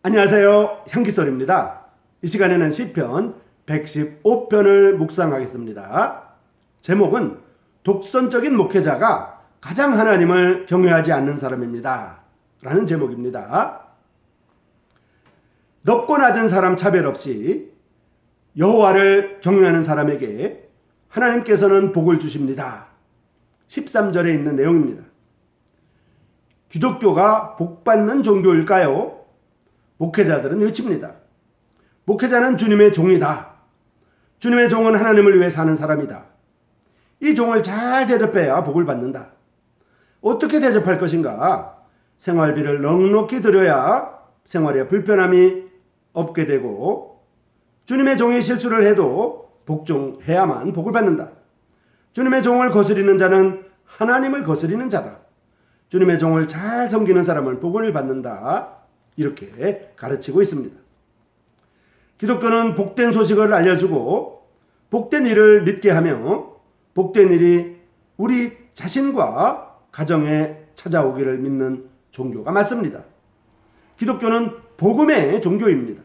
안녕하세요. 향기솔입니다. 이 시간에는 시편 115편을 묵상하겠습니다. 제목은 독선적인 목회자가 가장 하나님을 경외하지 않는 사람입니다. 라는 제목입니다. 높고 낮은 사람 차별 없이 여호와를 경외하는 사람에게 하나님께서는 복을 주십니다. 13절에 있는 내용입니다. 기독교가 복받는 종교일까요? 목회자들은 외칩니다. 목회자는 주님의 종이다. 주님의 종은 하나님을 위해 사는 사람이다. 이 종을 잘 대접해야 복을 받는다. 어떻게 대접할 것인가? 생활비를 넉넉히 드려야 생활에 불편함이 없게 되고, 주님의 종이 실수를 해도 복종해야만 복을 받는다. 주님의 종을 거스리는 자는 하나님을 거스리는 자다. 주님의 종을 잘 섬기는 사람은 복을 받는다. 이렇게 가르치고 있습니다. 기독교는 복된 소식을 알려주고 복된 일을 믿게 하며 복된 일이 우리 자신과 가정에 찾아오기를 믿는 종교가 맞습니다. 기독교는 복음의 종교입니다.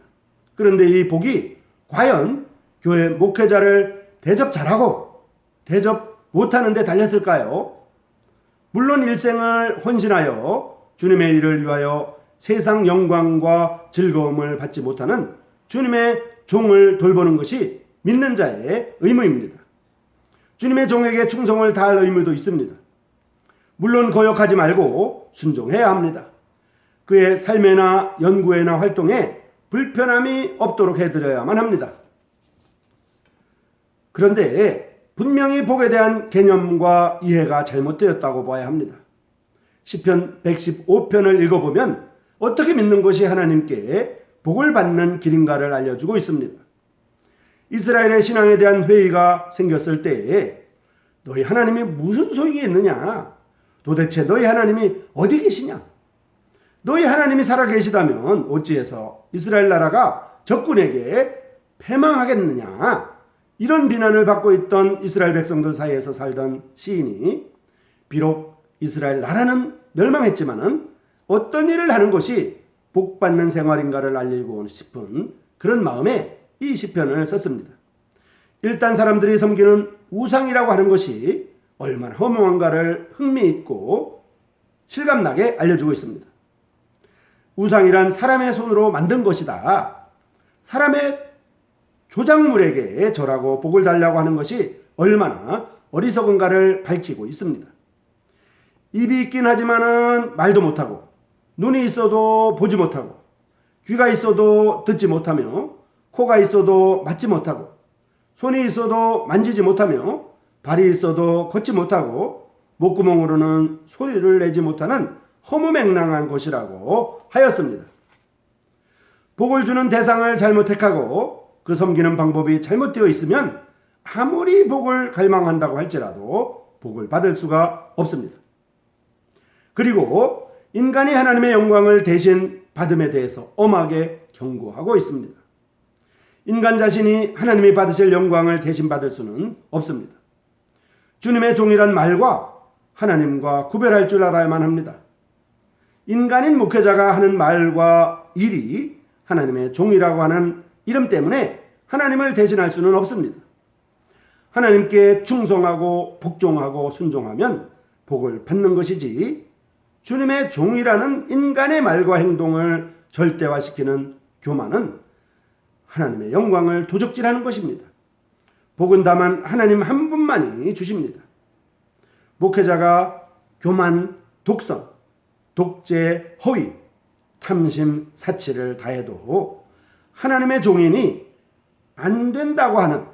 그런데 이 복이 과연 교회 목회자를 대접 잘하고 대접 못하는 데 달렸을까요? 물론 일생을 헌신하여 주님의 일을 위하여 세상 영광과 즐거움을 받지 못하는 주님의 종을 돌보는 것이 믿는 자의 의무입니다. 주님의 종에게 충성을 다할 의무도 있습니다. 물론 거역하지 말고 순종해야 합니다. 그의 삶에나 연구에나 활동에 불편함이 없도록 해드려야만 합니다. 그런데 분명히 복에 대한 개념과 이해가 잘못되었다고 봐야 합니다. 시편 115편을 읽어보면 어떻게 믿는 것이 하나님께 복을 받는 길인가를 알려주고 있습니다. 이스라엘의 신앙에 대한 회의가 생겼을 때에 너희 하나님이 무슨 소용이 있느냐? 도대체 너희 하나님이 어디 계시냐? 너희 하나님이 살아계시다면 어찌해서 이스라엘 나라가 적군에게 패망하겠느냐? 이런 비난을 받고 있던 이스라엘 백성들 사이에서 살던 시인이 비록 이스라엘 나라는 멸망했지만은 어떤 일을 하는 것이 복받는 생활인가를 알리고 싶은 그런 마음에 이 시편을 썼습니다. 일단 사람들이 섬기는 우상이라고 하는 것이 얼마나 허무한가를 흥미있고 실감나게 알려주고 있습니다. 우상이란 사람의 손으로 만든 것이다. 사람의 조작물에게 절하고 복을 달라고 하는 것이 얼마나 어리석은가를 밝히고 있습니다. 입이 있긴 하지만은 말도 못하고, 눈이 있어도 보지 못하고, 귀가 있어도 듣지 못하며, 코가 있어도 맞지 못하고, 손이 있어도 만지지 못하며, 발이 있어도 걷지 못하고, 목구멍으로는 소리를 내지 못하는 허무맹랑한 것이라고 하였습니다. 복을 주는 대상을 잘못 택하고 그 섬기는 방법이 잘못되어 있으면 아무리 복을 갈망한다고 할지라도 복을 받을 수가 없습니다. 그리고 인간이 하나님의 영광을 대신 받음에 대해서 엄하게 경고하고 있습니다. 인간 자신이 하나님이 받으실 영광을 대신 받을 수는 없습니다. 주님의 종이란 말과 하나님과 구별할 줄 알아야만 합니다. 인간인 목회자가 하는 말과 일이 하나님의 종이라고 하는 이름 때문에 하나님을 대신할 수는 없습니다. 하나님께 충성하고 복종하고 순종하면 복을 받는 것이지, 주님의 종이라는 인간의 말과 행동을 절대화시키는 교만은 하나님의 영광을 도적질하는 것입니다. 복은 다만 하나님 한 분만이 주십니다. 목회자가 교만, 독선, 독재, 허위, 탐심, 사치를 다해도 하나님의 종인이 안 된다고 하는,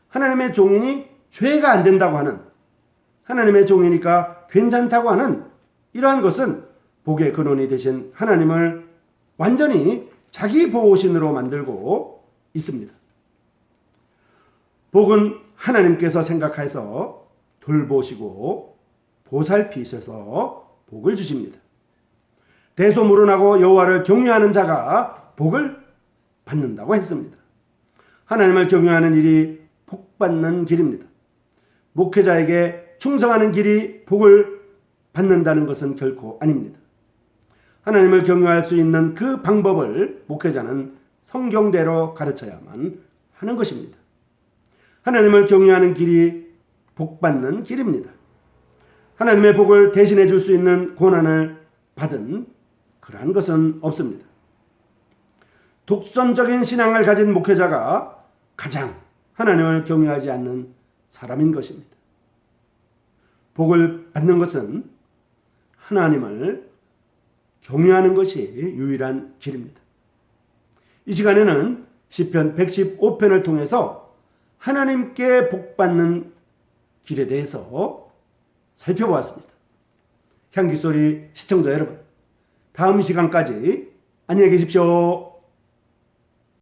하나님의 종인이 죄가 안 된다고 하는, 하나님의 종이니까 괜찮다고 하는 이러한 것은 복의 근원이 되신 하나님을 완전히 자기 보호신으로 만들고 있습니다. 복은 하나님께서 생각해서 돌보시고 보살피셔서 복을 주십니다. 대소문하고 여호와를 경외하는 자가 복을 받는다고 했습니다. 하나님을 경외하는 일이 복받는 길입니다. 목회자에게 충성하는 길이 복을 받는다는 것은 결코 아닙니다. 하나님을 경외할 수 있는 그 방법을 목회자는 성경대로 가르쳐야만 하는 것입니다. 하나님을 경외하는 길이 복받는 길입니다. 하나님의 복을 대신해 줄 수 있는 고난을 받은 그러한 것은 없습니다. 독선적인 신앙을 가진 목회자가 가장 하나님을 경외하지 않는 사람인 것입니다. 복을 받는 것은 하나님을 경외하는 것이 유일한 길입니다. 이 시간에는 시편 115편을 통해서 하나님께 복받는 길에 대해서 살펴보았습니다. 향기소리 시청자 여러분, 다음 시간까지 안녕히 계십시오.